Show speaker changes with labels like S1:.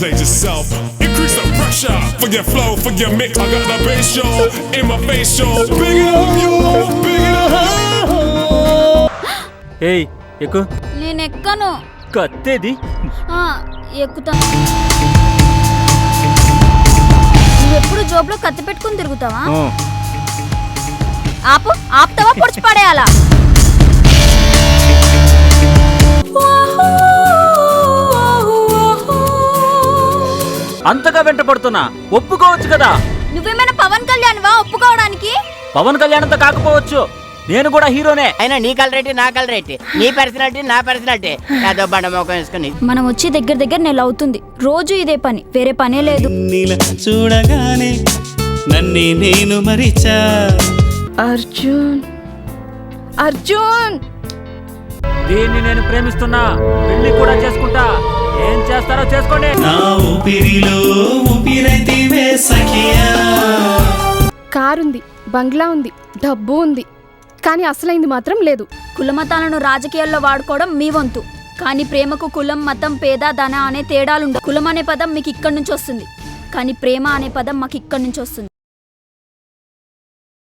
S1: played yourself. Increase the pressure for your flow, for your mix. I got the bass show in my face show. Big it up, yo, big it up.
S2: ఏయ్ ఎక్కు.
S3: నేను ఎక్కను.
S2: కత్తేది
S3: ఎక్కుతా. నువ్వెప్పుడు జోబులో కత్తి పెట్టుకుని తిరుగుతావా? ఆపుతావా పొడిచి పడేయాలా?
S2: అంతగా వెంట పడుతున్నా ఒప్పుకోవచ్చు కదా.
S3: నువ్వేమైనా పవన్ కళ్యాణ్ వా ఒప్పుకోవడానికి?
S2: పవన్ కళ్యాణ్ అంతా కాకపోవచ్చు, నేను కూడా హీరోనే.
S4: అయినా నీ కలరేటి నా కలరేటి, నీ పర్సనాలిటీ నా పర్సనాలిటీ, ఏదో బండ మోకం వేసుకుని.
S3: మనం వచ్చి దగ్గర నెల అవుతుంది. రోజు ఇదే పని, వేరే పనే లేదు.
S5: చూడగానే నన్నే నేను మరిచా.
S3: అర్జున్ అర్జున్
S2: దీన్ని నేను ప్రేమిస్తున్నా, పెళ్లి కూడా చేసుకుంటా. ఏం చేస్తారో చేసుకోండి.
S5: నా ఊపిరిలో ఊపిరైతే సఖియా.
S6: కారుంది, బంగ్లా ఉంది, డబ్బు ఉంది, కానీ అసలైంది మాత్రం లేదు.
S3: కులమతాలను రాజకీయాల్లో వాడుకోవడం మీ వంతు, కానీ ప్రేమకు కులం, మతం, పేద, ధన అనే తేడాలుండవు. కులం అనే పదం మీకు ఇక్కడి నుంచి వస్తుంది, కానీ ప్రేమ అనే పదం మాకు ఇక్కడి నుంచి వస్తుంది.